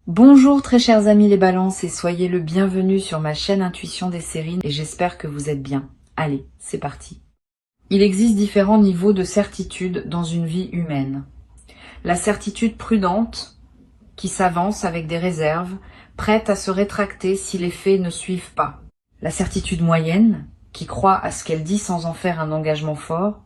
Bonjour très chers amis les balances et soyez le bienvenu sur ma chaîne Intuition des Sérines et j'espère que vous êtes bien. Allez, c'est parti. Il existe différents niveaux de certitude dans une vie humaine. La certitude prudente, qui s'avance avec des réserves, prête à se rétracter si les faits ne suivent pas. La certitude moyenne, qui croit à ce qu'elle dit sans en faire un engagement fort.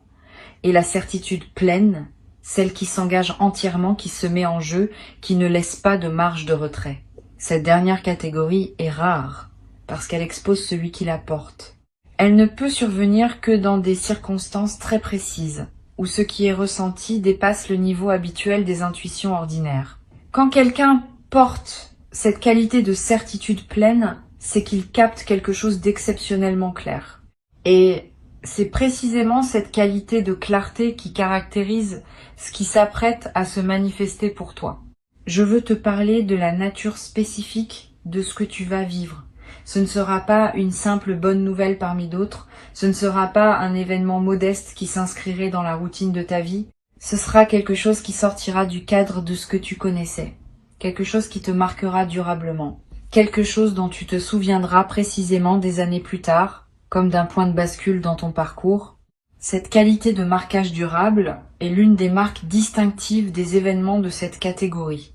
Et la certitude pleine, celle qui s'engage entièrement, qui se met en jeu, qui ne laisse pas de marge de retrait. Cette dernière catégorie est rare, parce qu'elle expose celui qui la porte. Elle ne peut survenir que dans des circonstances très précises, où ce qui est ressenti dépasse le niveau habituel des intuitions ordinaires. Quand quelqu'un porte cette qualité de certitude pleine, c'est qu'il capte quelque chose d'exceptionnellement clair. Et c'est précisément cette qualité de clarté qui caractérise ce qui s'apprête à se manifester pour toi. Je veux te parler de la nature spécifique de ce que tu vas vivre. Ce ne sera pas une simple bonne nouvelle parmi d'autres, ce ne sera pas un événement modeste qui s'inscrirait dans la routine de ta vie, ce sera quelque chose qui sortira du cadre de ce que tu connaissais, quelque chose qui te marquera durablement, quelque chose dont tu te souviendras précisément des années plus tard, comme d'un point de bascule dans ton parcours. Cette qualité de marquage durable est l'une des marques distinctives des événements de cette catégorie.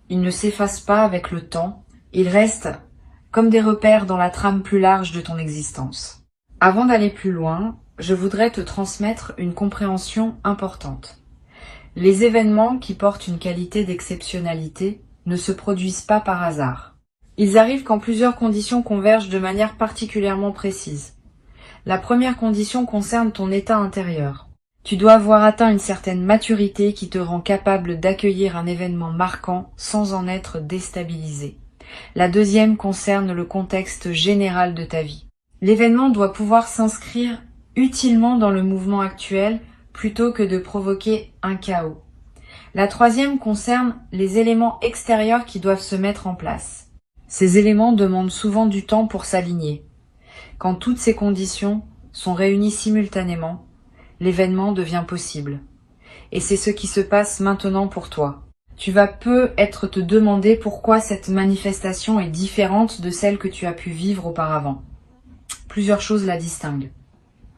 Ils ne s'effacent pas avec le temps, ils restent comme des repères dans la trame plus large de ton existence. Avant d'aller plus loin, je voudrais te transmettre une compréhension importante. Les événements qui portent une qualité d'exceptionnalité ne se produisent pas par hasard. Ils arrivent quand plusieurs conditions convergent de manière particulièrement précise. La première condition concerne ton état intérieur. Tu dois avoir atteint une certaine maturité qui te rend capable d'accueillir un événement marquant sans en être déstabilisé. La deuxième concerne le contexte général de ta vie. L'événement doit pouvoir s'inscrire utilement dans le mouvement actuel plutôt que de provoquer un chaos. La troisième concerne les éléments extérieurs qui doivent se mettre en place. Ces éléments demandent souvent du temps pour s'aligner. Quand toutes ces conditions sont réunies simultanément, l'événement devient possible. Et c'est ce qui se passe maintenant pour toi. Tu vas peut-être te demander pourquoi cette manifestation est différente de celle que tu as pu vivre auparavant. Plusieurs choses la distinguent.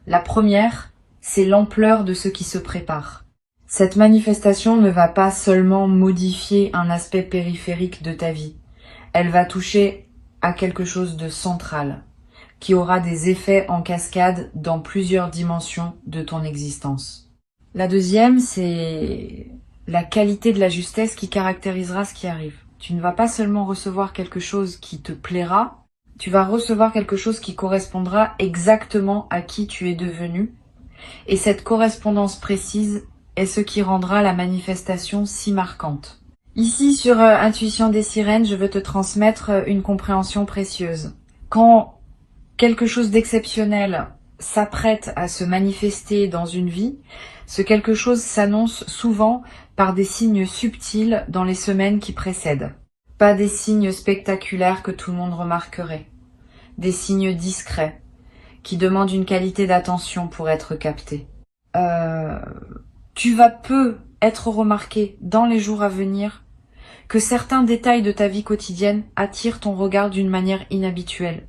La première, c'est l'ampleur de ce qui se prépare. Cette manifestation ne va pas seulement modifier un aspect périphérique de ta vie. Elle va toucher à quelque chose de central, qui aura des effets en cascade dans plusieurs dimensions de ton existence. La deuxième, c'est la qualité de la justesse qui caractérisera ce qui arrive. Tu ne vas pas seulement recevoir quelque chose qui te plaira, tu vas recevoir quelque chose qui correspondra exactement à qui tu es devenu. Et cette correspondance précise est ce qui rendra la manifestation si marquante. Ici, sur Intuition des Sirènes, je veux te transmettre une compréhension précieuse. Quand quelque chose d'exceptionnel s'apprête à se manifester dans une vie, ce quelque chose s'annonce souvent par des signes subtils dans les semaines qui précèdent. Pas des signes spectaculaires que tout le monde remarquerait. Des signes discrets, qui demandent une qualité d'attention pour être captés. Tu vas peu être remarqué dans les jours à venir que certains détails de ta vie quotidienne attirent ton regard d'une manière inhabituelle.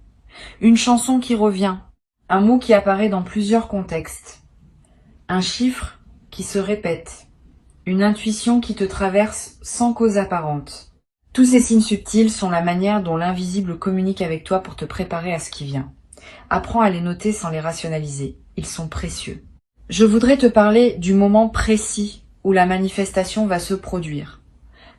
Une chanson qui revient, un mot qui apparaît dans plusieurs contextes, un chiffre qui se répète, une intuition qui te traverse sans cause apparente. Tous ces signes subtils sont la manière dont l'invisible communique avec toi pour te préparer à ce qui vient. Apprends à les noter sans les rationaliser, ils sont précieux. Je voudrais te parler du moment précis où la manifestation va se produire.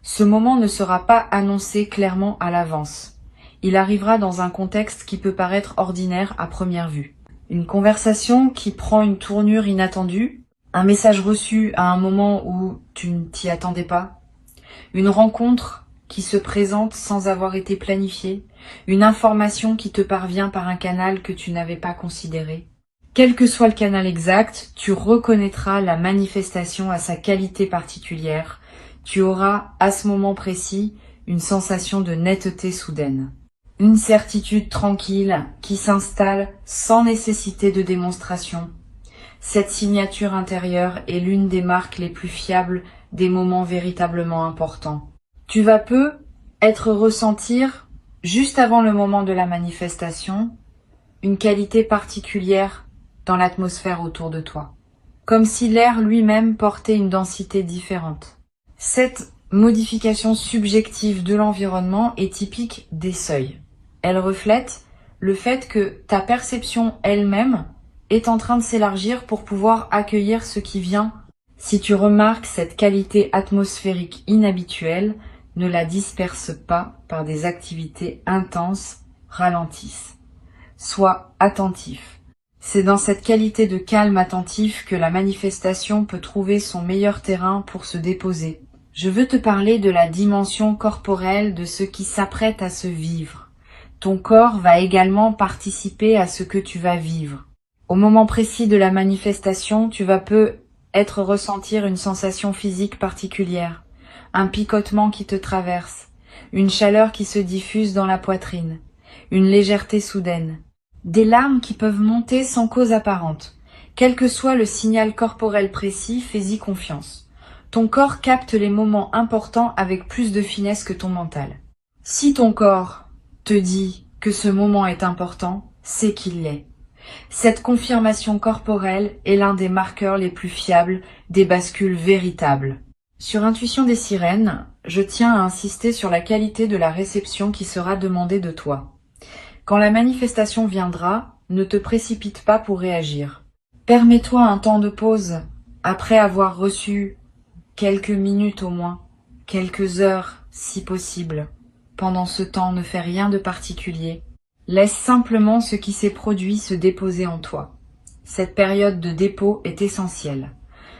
Ce moment ne sera pas annoncé clairement à l'avance. Il arrivera dans un contexte qui peut paraître ordinaire à première vue. Une conversation qui prend une tournure inattendue, un message reçu à un moment où tu ne t'y attendais pas, une rencontre qui se présente sans avoir été planifiée, une information qui te parvient par un canal que tu n'avais pas considéré. Quel que soit le canal exact, tu reconnaîtras la manifestation à sa qualité particulière. Tu auras, à ce moment précis, une sensation de netteté soudaine. Une certitude tranquille qui s'installe sans nécessité de démonstration. Cette signature intérieure est l'une des marques les plus fiables des moments véritablement importants. Tu vas peu être ressentir, juste avant le moment de la manifestation, une qualité particulière dans l'atmosphère autour de toi, comme si l'air lui-même portait une densité différente. Cette modification subjective de l'environnement est typique des seuils. Elle reflète le fait que ta perception elle-même est en train de s'élargir pour pouvoir accueillir ce qui vient. Si tu remarques cette qualité atmosphérique inhabituelle, ne la disperse pas par des activités intenses, ralentissent. Sois attentif. C'est dans cette qualité de calme attentif que la manifestation peut trouver son meilleur terrain pour se déposer. Je veux te parler de la dimension corporelle de ce qui s'apprête à se vivre. Ton corps va également participer à ce que tu vas vivre. Au moment précis de la manifestation, tu vas peut-être ressentir une sensation physique particulière, un picotement qui te traverse, une chaleur qui se diffuse dans la poitrine, une légèreté soudaine, des larmes qui peuvent monter sans cause apparente. Quel que soit le signal corporel précis, fais-y confiance. Ton corps capte les moments importants avec plus de finesse que ton mental. Si ton corps te dit que ce moment est important, c'est qu'il l'est. Cette confirmation corporelle est l'un des marqueurs les plus fiables des bascules véritables. Sur Intuition des sirènes, je tiens à insister sur la qualité de la réception qui sera demandée de toi. Quand la manifestation viendra, ne te précipite pas pour réagir. Permets-toi un temps de pause, après avoir reçu quelques minutes au moins, quelques heures si possible. Pendant ce temps, ne fais rien de particulier. Laisse simplement ce qui s'est produit se déposer en toi. Cette période de dépôt est essentielle.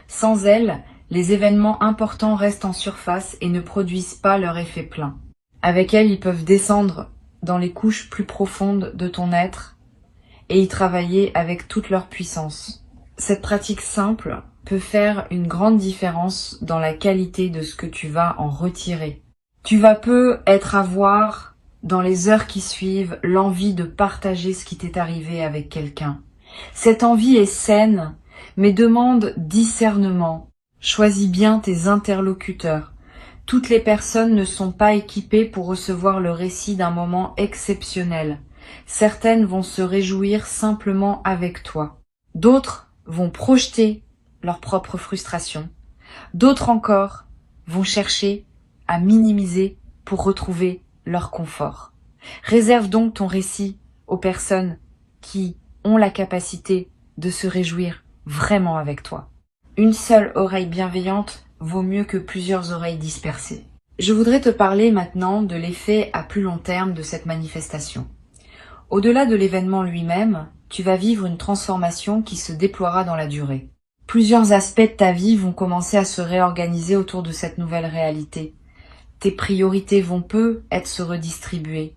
Sans elle, les événements importants restent en surface et ne produisent pas leur effet plein. Avec elle, ils peuvent descendre dans les couches plus profondes de ton être et y travailler avec toute leur puissance. Cette pratique simple peut faire une grande différence dans la qualité de ce que tu vas en retirer. Tu vas peut-être avoir, dans les heures qui suivent, l'envie de partager ce qui t'est arrivé avec quelqu'un. Cette envie est saine, mais demande discernement. Choisis bien tes interlocuteurs. Toutes les personnes ne sont pas équipées pour recevoir le récit d'un moment exceptionnel. Certaines vont se réjouir simplement avec toi. D'autres vont projeter leur propre frustration. D'autres encore vont chercher à minimiser pour retrouver leur confort. Réserve donc ton récit aux personnes qui ont la capacité de se réjouir vraiment avec toi. Une seule oreille bienveillante vaut mieux que plusieurs oreilles dispersées. Je voudrais te parler maintenant de l'effet à plus long terme de cette manifestation. Au-delà de l'événement lui-même, tu vas vivre une transformation qui se déploiera dans la durée. Plusieurs aspects de ta vie vont commencer à se réorganiser autour de cette nouvelle réalité. Tes priorités vont peut-être se redistribuer.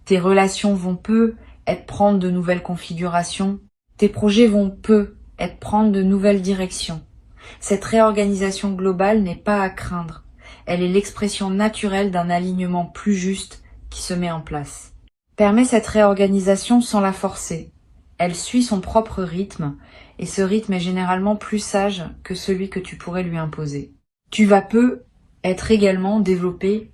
Tes relations vont peut-être prendre de nouvelles configurations. Tes projets vont peut-être prendre de nouvelles directions. Cette réorganisation globale n'est pas à craindre. Elle est l'expression naturelle d'un alignement plus juste qui se met en place. Permets cette réorganisation sans la forcer. Elle suit son propre rythme, et ce rythme est généralement plus sage que celui que tu pourrais lui imposer. Tu vas peut-être également développer,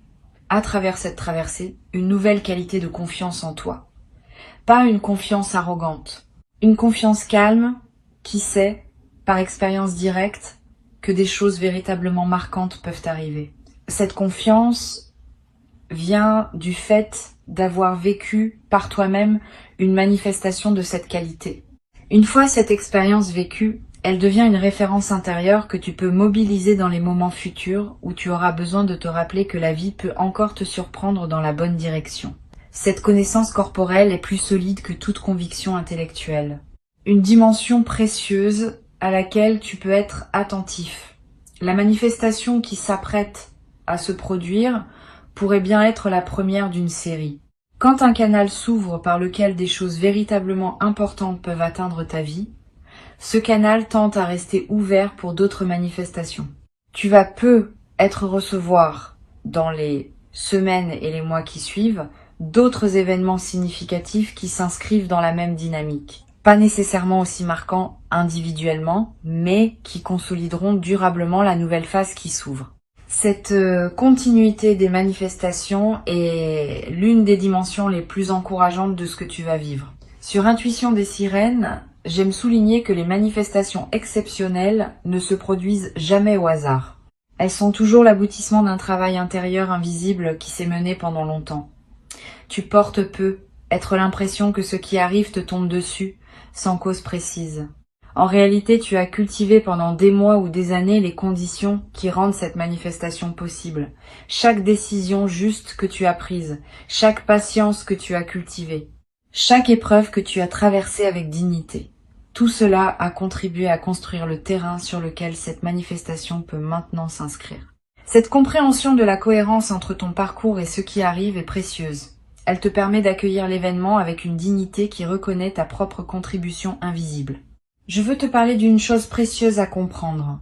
à travers cette traversée, une nouvelle qualité de confiance en toi. Pas une confiance arrogante, une confiance calme qui sait, par expérience directe, que des choses véritablement marquantes peuvent arriver. Cette confiance vient du fait d'avoir vécu par toi-même une manifestation de cette qualité. Une fois cette expérience vécue, elle devient une référence intérieure que tu peux mobiliser dans les moments futurs où tu auras besoin de te rappeler que la vie peut encore te surprendre dans la bonne direction. Cette connaissance corporelle est plus solide que toute conviction intellectuelle. Une dimension précieuse à laquelle tu peux être attentif. La manifestation qui s'apprête à se produire pourrait bien être la première d'une série. Quand un canal s'ouvre par lequel des choses véritablement importantes peuvent atteindre ta vie, ce canal tente à rester ouvert pour d'autres manifestations. Tu vas peut-être recevoir, dans les semaines et les mois qui suivent, d'autres événements significatifs qui s'inscrivent dans la même dynamique. Pas nécessairement aussi marquants individuellement, mais qui consolideront durablement la nouvelle phase qui s'ouvre. Cette continuité des manifestations est l'une des dimensions les plus encourageantes de ce que tu vas vivre. Sur Intuition des sirènes, j'aime souligner que les manifestations exceptionnelles ne se produisent jamais au hasard. Elles sont toujours l'aboutissement d'un travail intérieur invisible qui s'est mené pendant longtemps. Tu portes peu, être l'impression que ce qui arrive te tombe dessus, sans cause précise. En réalité, tu as cultivé pendant des mois ou des années les conditions qui rendent cette manifestation possible. Chaque décision juste que tu as prise, chaque patience que tu as cultivée, chaque épreuve que tu as traversée avec dignité. Tout cela a contribué à construire le terrain sur lequel cette manifestation peut maintenant s'inscrire. Cette compréhension de la cohérence entre ton parcours et ce qui arrive est précieuse. Elle te permet d'accueillir l'événement avec une dignité qui reconnaît ta propre contribution invisible. Je veux te parler d'une chose précieuse à comprendre.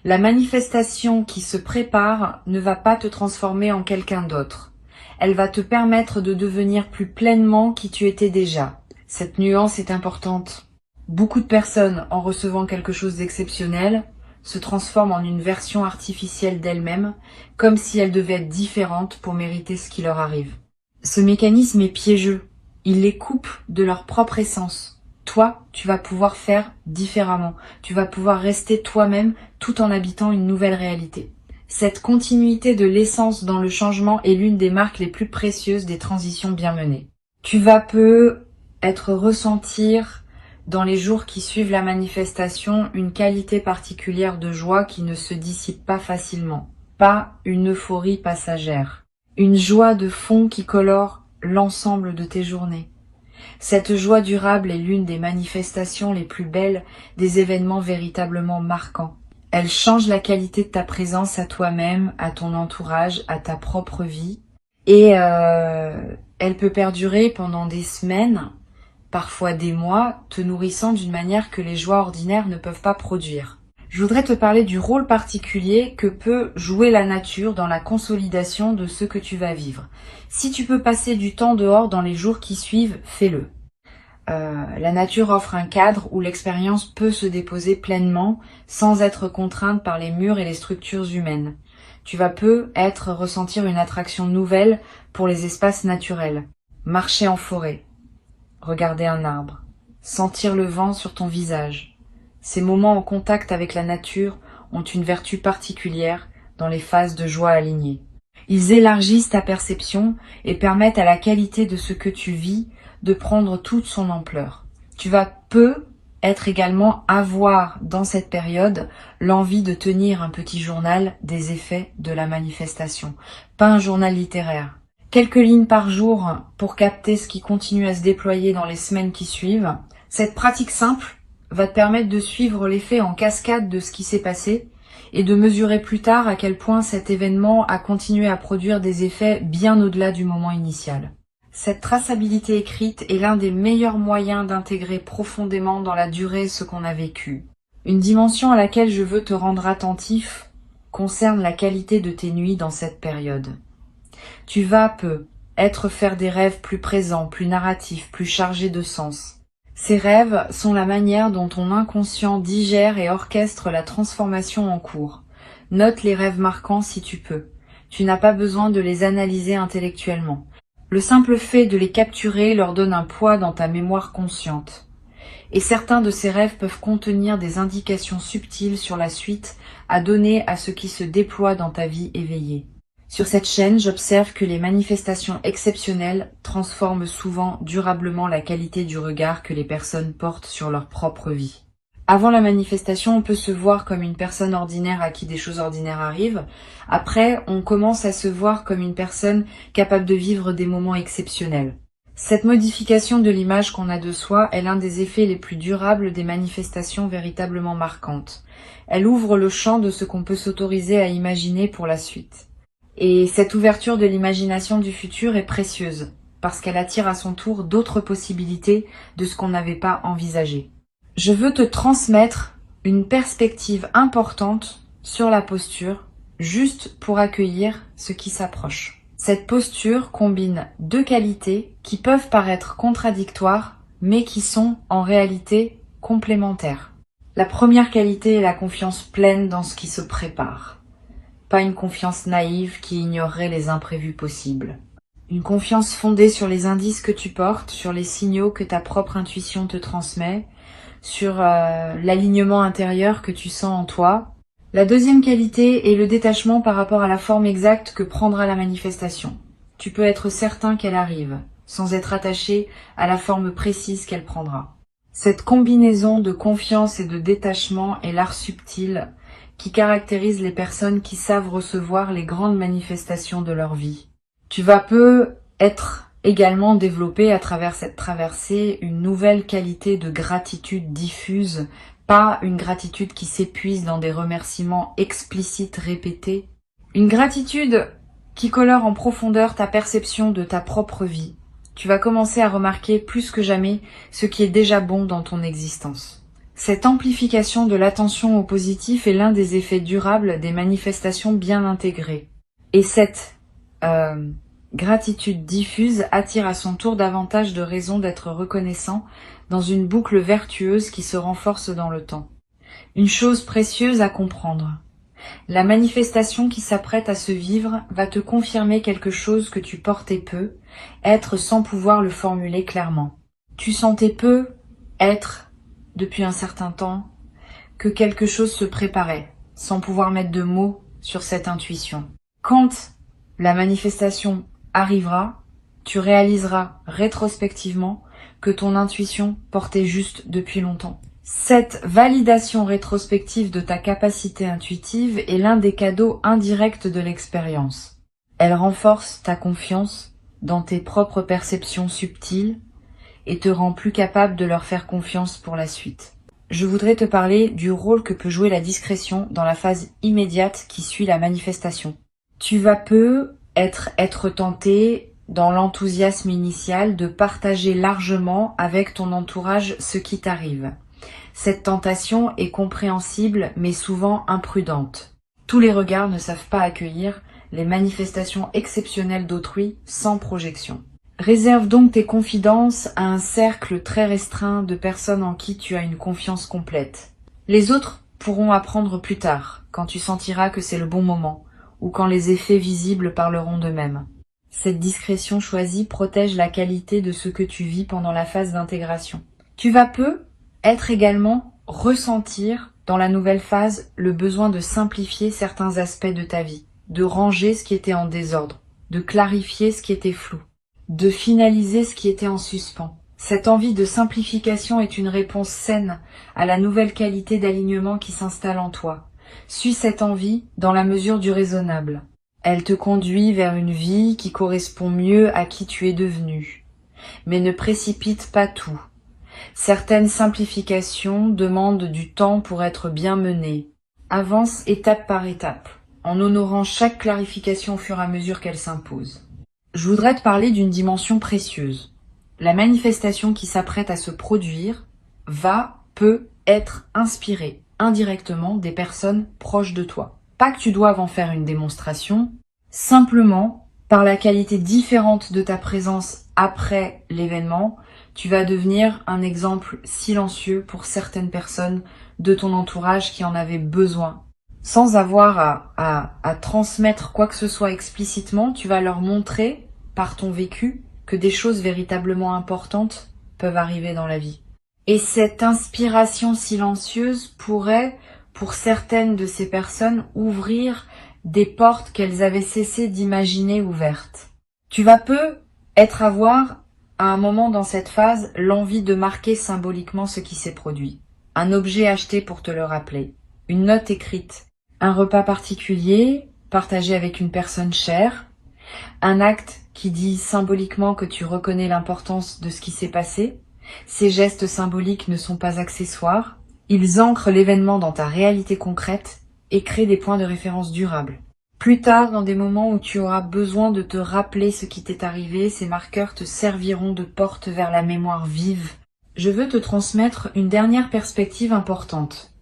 La manifestation qui se prépare ne va pas te transformer en quelqu'un d'autre. Elle va te permettre de devenir plus pleinement qui tu étais déjà. Cette nuance est importante. Beaucoup de personnes, en recevant quelque chose d'exceptionnel, se transforment en une version artificielle d'elles-mêmes, comme si elles devaient être différentes pour mériter ce qui leur arrive. Ce mécanisme est piégeux. Il les coupe de leur propre essence. Toi, tu vas pouvoir faire différemment. Tu vas pouvoir rester toi-même tout en habitant une nouvelle réalité. Cette continuité de l'essence dans le changement est l'une des marques les plus précieuses des transitions bien menées. Tu vas ressentir dans les jours qui suivent la manifestation une qualité particulière de joie qui ne se dissipe pas facilement. Pas une euphorie passagère. Une joie de fond qui colore l'ensemble de tes journées. Cette joie durable est l'une des manifestations les plus belles des événements véritablement marquants. Elle change la qualité de ta présence à toi-même, à ton entourage, à ta propre vie. Et elle peut perdurer pendant des semaines, parfois des mois, te nourrissant d'une manière que les joies ordinaires ne peuvent pas produire. Je voudrais te parler du rôle particulier que peut jouer la nature dans la consolidation de ce que tu vas vivre. Si tu peux passer du temps dehors dans les jours qui suivent, fais-le. La nature offre un cadre où l'expérience peut se déposer pleinement sans être contrainte par les murs et les structures humaines. Tu vas ressentir une attraction nouvelle pour les espaces naturels. Marcher en forêt, regarder un arbre, sentir le vent sur ton visage. Ces moments en contact avec la nature ont une vertu particulière dans les phases de joie alignées. Ils élargissent ta perception et permettent à la qualité de ce que tu vis de prendre toute son ampleur. Tu vas être également avoir dans cette période l'envie de tenir un petit journal des effets de la manifestation, pas un journal littéraire. Quelques lignes par jour pour capter ce qui continue à se déployer dans les semaines qui suivent. Cette pratique simple va te permettre de suivre l'effet en cascade de ce qui s'est passé et de mesurer plus tard à quel point cet événement a continué à produire des effets bien au-delà du moment initial. Cette traçabilité écrite est l'un des meilleurs moyens d'intégrer profondément dans la durée ce qu'on a vécu. Une dimension à laquelle je veux te rendre attentif concerne la qualité de tes nuits dans cette période. Tu vas faire des rêves plus présents, plus narratifs, plus chargés de sens. Ces rêves sont la manière dont ton inconscient digère et orchestre la transformation en cours. Note les rêves marquants si tu peux. Tu n'as pas besoin de les analyser intellectuellement. Le simple fait de les capturer leur donne un poids dans ta mémoire consciente. Et certains de ces rêves peuvent contenir des indications subtiles sur la suite à donner à ce qui se déploie dans ta vie éveillée. Sur cette chaîne, j'observe que les manifestations exceptionnelles transforment souvent durablement la qualité du regard que les personnes portent sur leur propre vie. Avant la manifestation, on peut se voir comme une personne ordinaire à qui des choses ordinaires arrivent. Après, on commence à se voir comme une personne capable de vivre des moments exceptionnels. Cette modification de l'image qu'on a de soi est l'un des effets les plus durables des manifestations véritablement marquantes. Elle ouvre le champ de ce qu'on peut s'autoriser à imaginer pour la suite. Et cette ouverture de l'imagination du futur est précieuse, parce qu'elle attire à son tour d'autres possibilités de ce qu'on n'avait pas envisagé. Je veux te transmettre une perspective importante sur la posture, juste pour accueillir ce qui s'approche. Cette posture combine deux qualités qui peuvent paraître contradictoires, mais qui sont en réalité complémentaires. La première qualité est la confiance pleine dans ce qui se prépare. pas une confiance naïve qui ignorerait les imprévus possibles. Une confiance fondée sur les indices que tu portes, sur les signaux que ta propre intuition te transmet, sur l'alignement intérieur que tu sens en toi. La deuxième qualité est le détachement par rapport à la forme exacte que prendra la manifestation. Tu peux être certain qu'elle arrive, sans être attaché à la forme précise qu'elle prendra. Cette combinaison de confiance et de détachement est l'art subtil qui caractérise les personnes qui savent recevoir les grandes manifestations de leur vie. Tu vas peu être également développé à travers cette traversée une nouvelle qualité de gratitude diffuse, pas une gratitude qui s'épuise dans des remerciements explicites répétés. Une gratitude qui colore en profondeur ta perception de ta propre vie. Tu vas commencer à remarquer plus que jamais ce qui est déjà bon dans ton existence. Cette amplification de l'attention au positif est l'un des effets durables des manifestations bien intégrées. Et cette gratitude diffuse attire à son tour davantage de raisons d'être reconnaissant dans une boucle vertueuse qui se renforce dans le temps. Une chose précieuse à comprendre. La manifestation qui s'apprête à se vivre va te confirmer quelque chose que tu portais peu, être sans pouvoir le formuler clairement. Tu sentais peu être, depuis un certain temps, que quelque chose se préparait, sans pouvoir mettre de mots sur cette intuition. Quand la manifestation arrivera, tu réaliseras rétrospectivement que ton intuition portait juste depuis longtemps. Cette validation rétrospective de ta capacité intuitive est l'un des cadeaux indirects de l'expérience. Elle renforce ta confiance dans tes propres perceptions subtiles et te rend plus capable de leur faire confiance pour la suite. Je voudrais te parler du rôle que peut jouer la discrétion dans la phase immédiate qui suit la manifestation. Tu vas peu être tenté, dans l'enthousiasme initial, de partager largement avec ton entourage ce qui t'arrive. Cette tentation est compréhensible mais souvent imprudente. Tous les regards ne savent pas accueillir les manifestations exceptionnelles d'autrui sans projection. Réserve donc tes confidences à un cercle très restreint de personnes en qui tu as une confiance complète. Les autres pourront apprendre plus tard, quand tu sentiras que c'est le bon moment, ou quand les effets visibles parleront d'eux-mêmes. Cette discrétion choisie protège la qualité de ce que tu vis pendant la phase d'intégration. Tu vas peu être également ressentir dans la nouvelle phase le besoin de simplifier certains aspects de ta vie, de ranger ce qui était en désordre, de clarifier ce qui était flou, de finaliser ce qui était en suspens. Cette envie de simplification est une réponse saine à la nouvelle qualité d'alignement qui s'installe en toi. Suis cette envie dans la mesure du raisonnable. Elle te conduit vers une vie qui correspond mieux à qui tu es devenu. Mais ne précipite pas tout. Certaines simplifications demandent du temps pour être bien menées. Avance étape par étape, en honorant chaque clarification au fur et à mesure qu'elle s'impose. Je voudrais te parler d'une dimension précieuse. La manifestation qui s'apprête à se produire peut être inspirée indirectement des personnes proches de toi. Pas que tu doives en faire une démonstration, simplement, par la qualité différente de ta présence après l'événement, tu vas devenir un exemple silencieux pour certaines personnes de ton entourage qui en avaient besoin. Sans avoir à transmettre quoi que ce soit explicitement, tu vas leur montrer, par ton vécu, que des choses véritablement importantes peuvent arriver dans la vie. Et cette inspiration silencieuse pourrait, pour certaines de ces personnes, ouvrir des portes qu'elles avaient cessé d'imaginer ouvertes. Tu vas peu avoir, à un moment dans cette phase, l'envie de marquer symboliquement ce qui s'est produit. Un objet acheté pour te le rappeler, une note écrite, un repas particulier partagé avec une personne chère, un acte qui dit symboliquement que tu reconnais l'importance de ce qui s'est passé. Ces gestes symboliques ne sont pas accessoires, ils ancrent l'événement dans ta réalité concrète et créent des points de référence durables. Plus tard, dans des moments où tu auras besoin de te rappeler ce qui t'est arrivé, ces marqueurs te serviront de porte vers la mémoire vive. Je veux te transmettre une dernière perspective importante.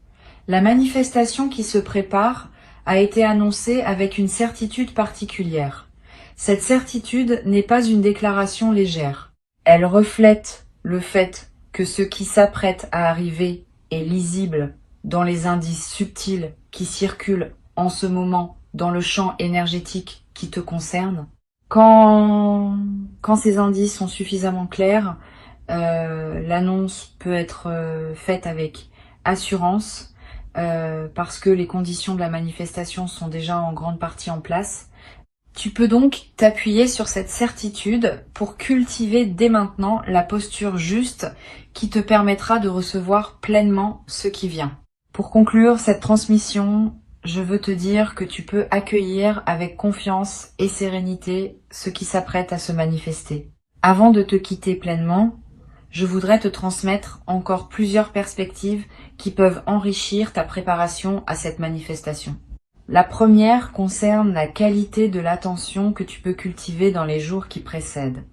La manifestation qui se prépare a été annoncée avec une certitude particulière. Cette certitude n'est pas une déclaration légère. Elle reflète le fait que ce qui s'apprête à arriver est lisible dans les indices subtils qui circulent en ce moment dans le champ énergétique qui te concerne. Quand ces indices sont suffisamment clairs, l'annonce peut être faite avec assurance parce que les conditions de la manifestation sont déjà en grande partie en place. Tu peux donc t'appuyer sur cette certitude pour cultiver dès maintenant la posture juste qui te permettra de recevoir pleinement ce qui vient. Pour conclure cette transmission, je veux te dire que tu peux accueillir avec confiance et sérénité ce qui s'apprête à se manifester. Avant de te quitter pleinement, je voudrais te transmettre encore plusieurs perspectives qui peuvent enrichir ta préparation à cette manifestation. La première concerne la qualité de l'attention que tu peux cultiver dans les jours qui précèdent.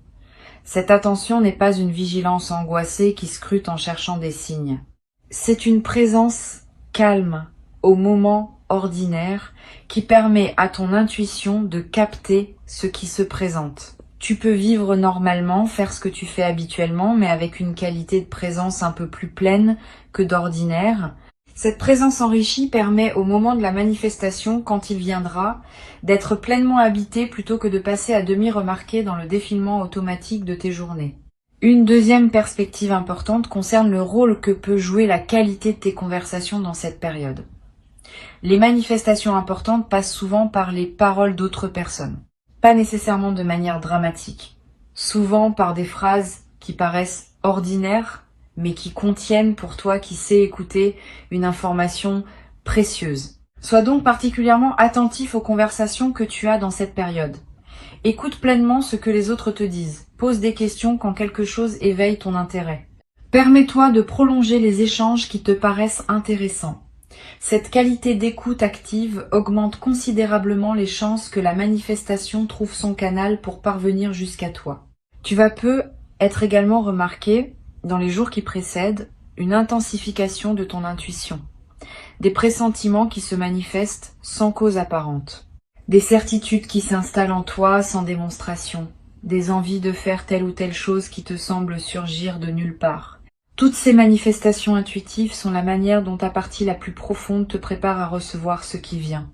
Cette attention n'est pas une vigilance angoissée qui scrute en cherchant des signes. C'est une présence calme au moment ordinaire qui permet à ton intuition de capter ce qui se présente. Tu peux vivre normalement, faire ce que tu fais habituellement, mais avec une qualité de présence un peu plus pleine que d'ordinaire. Cette présence enrichie permet au moment de la manifestation, quand il viendra, d'être pleinement habité plutôt que de passer à demi remarqué dans le défilement automatique de tes journées. Une deuxième perspective importante concerne le rôle que peut jouer la qualité de tes conversations dans cette période. Les manifestations importantes passent souvent par les paroles d'autres personnes, pas nécessairement de manière dramatique, souvent par des phrases qui paraissent ordinaires, mais qui contiennent pour toi qui sais écouter une information précieuse. Sois donc particulièrement attentif aux conversations que tu as dans cette période. Écoute pleinement ce que les autres te disent. Pose des questions quand quelque chose éveille ton intérêt. Permets-toi de prolonger les échanges qui te paraissent intéressants. Cette qualité d'écoute active augmente considérablement les chances que la manifestation trouve son canal pour parvenir jusqu'à toi. Tu vas peu être également remarqué dans les jours qui précèdent, une intensification de ton intuition, des pressentiments qui se manifestent sans cause apparente, des certitudes qui s'installent en toi sans démonstration, des envies de faire telle ou telle chose qui te semblent surgir de nulle part. Toutes ces manifestations intuitives sont la manière dont ta partie la plus profonde te prépare à recevoir ce qui vient.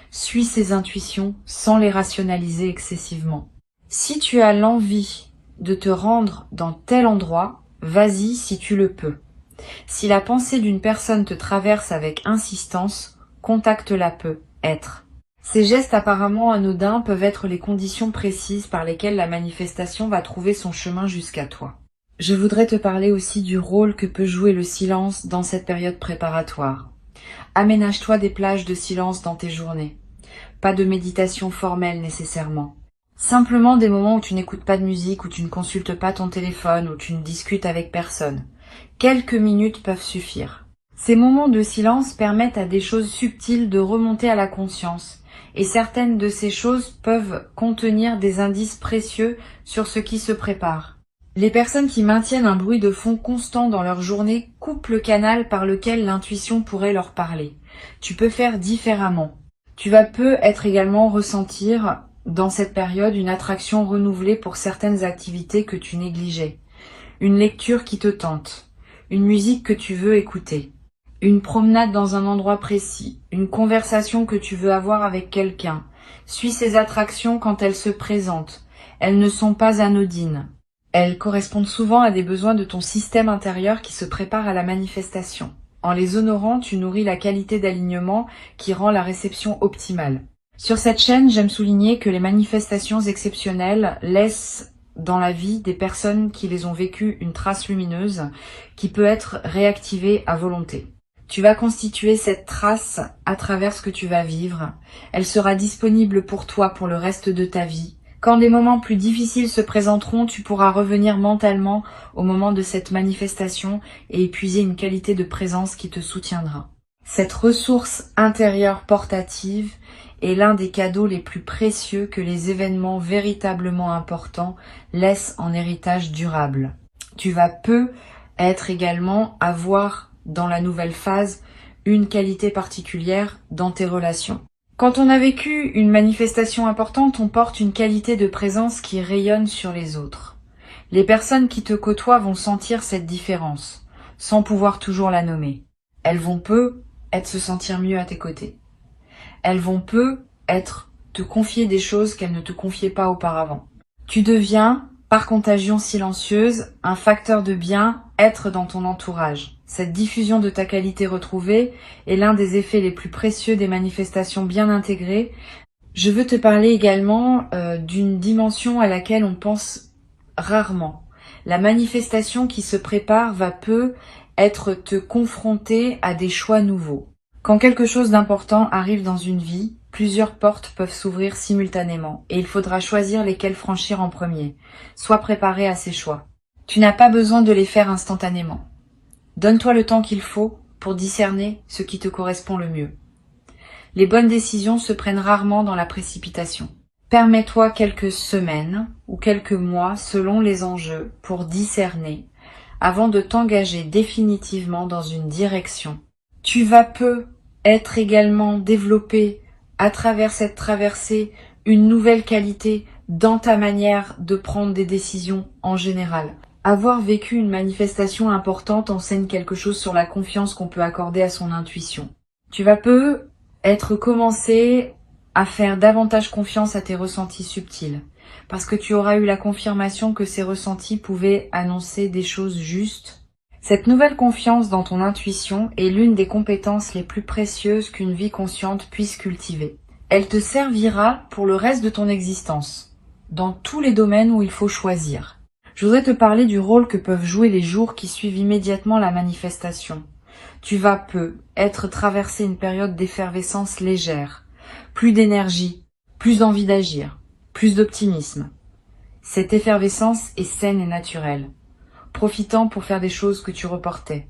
Suis ces intuitions sans les rationaliser excessivement. Si tu as l'envie de te rendre dans tel endroit, vas-y si tu le peux. Si la pensée d'une personne te traverse avec insistance, contacte-la peu, être. Ces gestes apparemment anodins peuvent être les conditions précises par lesquelles la manifestation va trouver son chemin jusqu'à toi. Je voudrais te parler aussi du rôle que peut jouer le silence dans cette période préparatoire. Aménage-toi des plages de silence dans tes journées. Pas de méditation formelle nécessairement. Simplement des moments où tu n'écoutes pas de musique, où tu ne consultes pas ton téléphone, où tu ne discutes avec personne. Quelques minutes peuvent suffire. Ces moments de silence permettent à des choses subtiles de remonter à la conscience, et certaines de ces choses peuvent contenir des indices précieux sur ce qui se prépare. Les personnes qui maintiennent un bruit de fond constant dans leur journée coupent le canal par lequel l'intuition pourrait leur parler. Tu peux faire différemment. Tu vas peu être également ressentir dans cette période une attraction renouvelée pour certaines activités que tu négligeais, une lecture qui te tente, une musique que tu veux écouter, une promenade dans un endroit précis, une conversation que tu veux avoir avec quelqu'un. Suis ces attractions quand elles se présentent. Elles ne sont pas anodines. Elles correspondent souvent à des besoins de ton système intérieur qui se prépare à la manifestation. En les honorant, tu nourris la qualité d'alignement qui rend la réception optimale. Sur cette chaîne, j'aime souligner que les manifestations exceptionnelles laissent dans la vie des personnes qui les ont vécues une trace lumineuse qui peut être réactivée à volonté. Tu vas constituer cette trace à travers ce que tu vas vivre. Elle sera disponible pour toi pour le reste de ta vie. Quand des moments plus difficiles se présenteront, tu pourras revenir mentalement au moment de cette manifestation et épuiser une qualité de présence qui te soutiendra. Cette ressource intérieure portative est l'un des cadeaux les plus précieux que les événements véritablement importants laissent en héritage durable. Tu vas peu être également avoir dans la nouvelle phase une qualité particulière dans tes relations. Quand on a vécu une manifestation importante, on porte une qualité de présence qui rayonne sur les autres. Les personnes qui te côtoient vont sentir cette différence, sans pouvoir toujours la nommer. Elles vont peu se sentir mieux à tes côtés. Elles vont peu te confier des choses qu'elle ne te confiait pas auparavant. Tu deviens, par contagion silencieuse, un facteur de bien-être dans ton entourage. Cette diffusion de ta qualité retrouvée est l'un des effets les plus précieux des manifestations bien intégrées. Je veux te parler également d'une dimension à laquelle on pense rarement. La manifestation qui se prépare va peu être te confronter à des choix nouveaux. Quand quelque chose d'important arrive dans une vie, plusieurs portes peuvent s'ouvrir simultanément et il faudra choisir lesquelles franchir en premier. Sois préparé à ces choix. Tu n'as pas besoin de les faire instantanément. Donne-toi le temps qu'il faut pour discerner ce qui te correspond le mieux. Les bonnes décisions se prennent rarement dans la précipitation. Permets-toi quelques semaines ou quelques mois selon les enjeux pour discerner avant de t'engager définitivement dans une direction. Tu vas peu être également développé à travers cette traversée une nouvelle qualité dans ta manière de prendre des décisions en général. Avoir vécu une manifestation importante enseigne quelque chose sur la confiance qu'on peut accorder à son intuition. Tu vas peu être commencé à faire davantage confiance à tes ressentis subtils, parce que tu auras eu la confirmation que ces ressentis pouvaient annoncer des choses justes. Cette nouvelle confiance dans ton intuition est l'une des compétences les plus précieuses qu'une vie consciente puisse cultiver. Elle te servira pour le reste de ton existence, dans tous les domaines où il faut choisir. Je voudrais te parler du rôle que peuvent jouer les jours qui suivent immédiatement la manifestation. Tu vas peu être traversé une période d'effervescence légère, plus d'énergie, plus d'envie d'agir, plus d'optimisme. Cette effervescence est saine et naturelle, profitant pour faire des choses que tu reportais,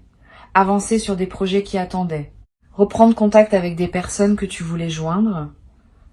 avancer sur des projets qui attendaient, reprendre contact avec des personnes que tu voulais joindre,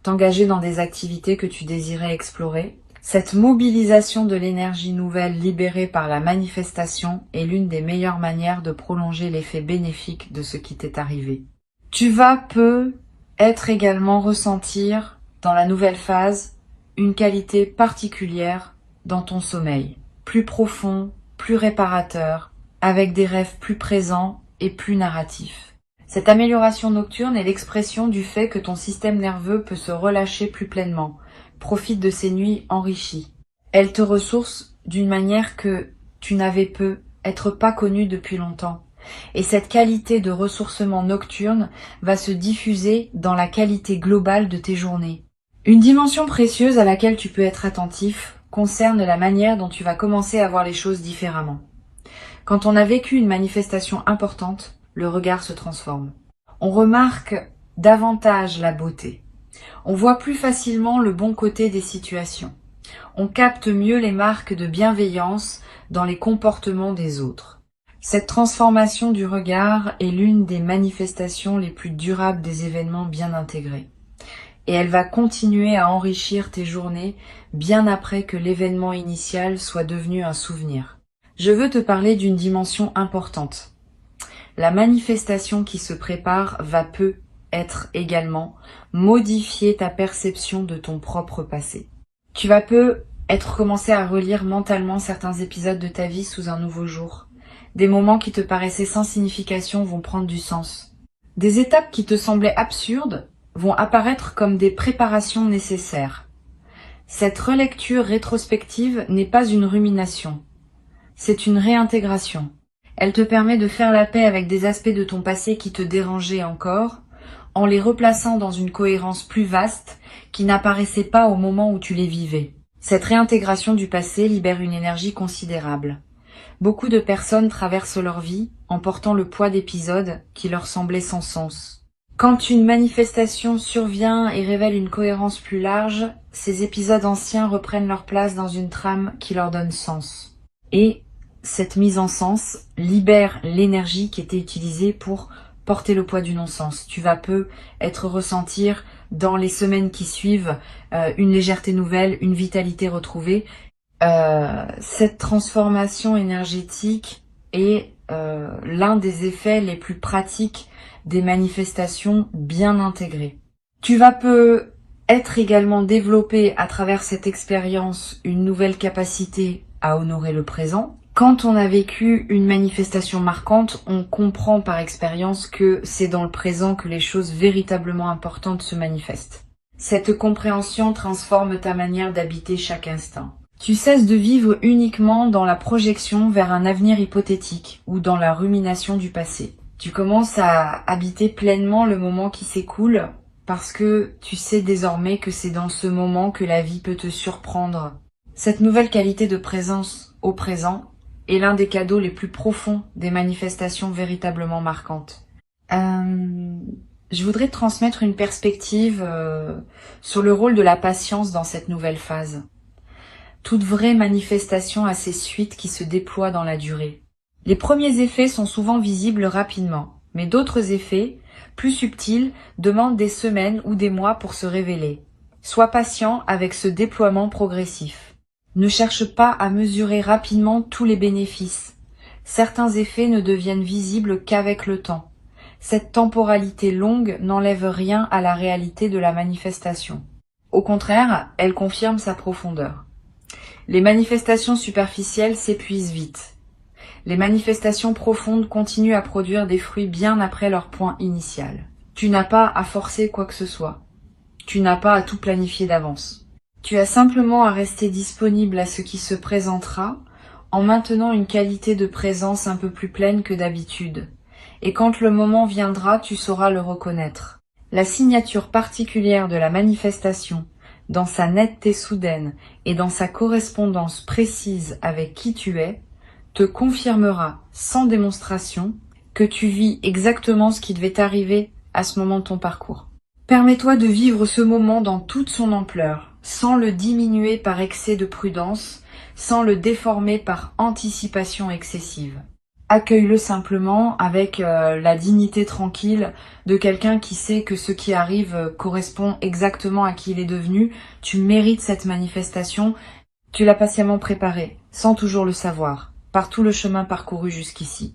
t'engager dans des activités que tu désirais explorer. Cette mobilisation de l'énergie nouvelle libérée par la manifestation est l'une des meilleures manières de prolonger l'effet bénéfique de ce qui t'est arrivé. Tu vas peu être également ressentir, dans la nouvelle phase, une qualité particulière dans ton sommeil, plus profond, plus réparateur, avec des rêves plus présents et plus narratifs. Cette amélioration nocturne est l'expression du fait que ton système nerveux peut se relâcher plus pleinement, profite de ces nuits enrichies. Elle te ressource d'une manière que tu n'avais peu, être pas connue depuis longtemps. Et cette qualité de ressourcement nocturne va se diffuser dans la qualité globale de tes journées. Une dimension précieuse à laquelle tu peux être attentif concerne la manière dont tu vas commencer à voir les choses différemment. Quand on a vécu une manifestation importante, le regard se transforme. On remarque davantage la beauté. On voit plus facilement le bon côté des situations. On capte mieux les marques de bienveillance dans les comportements des autres. Cette transformation du regard est l'une des manifestations les plus durables des événements bien intégrés. Et elle va continuer à enrichir tes journées bien après que l'événement initial soit devenu un souvenir. Je veux te parler d'une dimension importante. La manifestation qui se prépare va peu être également modifier ta perception de ton propre passé. Tu vas peu être commencé à relire mentalement certains épisodes de ta vie sous un nouveau jour. Des moments qui te paraissaient sans signification vont prendre du sens. Des étapes qui te semblaient absurdes vont apparaître comme des préparations nécessaires. Cette relecture rétrospective n'est pas une rumination, c'est une réintégration. Elle te permet de faire la paix avec des aspects de ton passé qui te dérangeaient encore, en les replaçant dans une cohérence plus vaste qui n'apparaissait pas au moment où tu les vivais. Cette réintégration du passé libère une énergie considérable. Beaucoup de personnes traversent leur vie en portant le poids d'épisodes qui leur semblaient sans sens. Quand une manifestation survient et révèle une cohérence plus large, ces épisodes anciens reprennent leur place dans une trame qui leur donne sens. Et cette mise en sens libère l'énergie qui était utilisée pour porter le poids du non-sens. Tu vas peu être ressentir dans les semaines qui suivent une légèreté nouvelle, une vitalité retrouvée. Cette transformation énergétique est l'un des effets les plus pratiques des manifestations bien intégrées. Tu vas peu être également développé à travers cette expérience une nouvelle capacité à honorer le présent. Quand on a vécu une manifestation marquante, on comprend par expérience que c'est dans le présent que les choses véritablement importantes se manifestent. Cette compréhension transforme ta manière d'habiter chaque instant. Tu cesses de vivre uniquement dans la projection vers un avenir hypothétique ou dans la rumination du passé. Tu commences à habiter pleinement le moment qui s'écoule parce que tu sais désormais que c'est dans ce moment que la vie peut te surprendre. Cette nouvelle qualité de présence au présent est l'un des cadeaux les plus profonds des manifestations véritablement marquantes. Je voudrais te transmettre une perspective sur le rôle de la patience dans cette nouvelle phase. Toute vraie manifestation a ses suites qui se déploient dans la durée. Les premiers effets sont souvent visibles rapidement, mais d'autres effets, plus subtils, demandent des semaines ou des mois pour se révéler. Sois patient avec ce déploiement progressif. Ne cherche pas à mesurer rapidement tous les bénéfices. Certains effets ne deviennent visibles qu'avec le temps. Cette temporalité longue n'enlève rien à la réalité de la manifestation. Au contraire, elle confirme sa profondeur. Les manifestations superficielles s'épuisent vite. Les manifestations profondes continuent à produire des fruits bien après leur point initial. Tu n'as pas à forcer quoi que ce soit. Tu n'as pas à tout planifier d'avance. Tu as simplement à rester disponible à ce qui se présentera en maintenant une qualité de présence un peu plus pleine que d'habitude. Et quand le moment viendra, tu sauras le reconnaître. La signature particulière de la manifestation, dans sa netteté soudaine et dans sa correspondance précise avec qui tu es, te confirmera sans démonstration que tu vis exactement ce qui devait t'arriver à ce moment de ton parcours. Permets-toi de vivre ce moment dans toute son ampleur, sans le diminuer par excès de prudence, sans le déformer par anticipation excessive. Accueille-le simplement avec la dignité tranquille de quelqu'un qui sait que ce qui arrive correspond exactement à qui il est devenu. Tu mérites cette manifestation, tu l'as patiemment préparée, sans toujours le savoir, par tout le chemin parcouru jusqu'ici.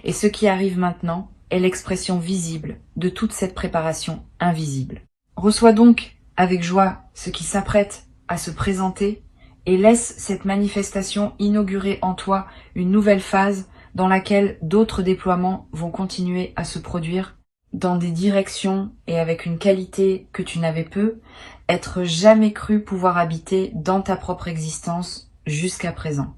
Et ce qui arrive maintenant est l'expression visible de toute cette préparation invisible. Reçois donc avec joie ce qui s'apprête à se présenter et laisse cette manifestation inaugurer en toi une nouvelle phase dans laquelle d'autres déploiements vont continuer à se produire dans des directions et avec une qualité que tu n'avais peu, être jamais cru pouvoir habiter dans ta propre existence jusqu'à présent.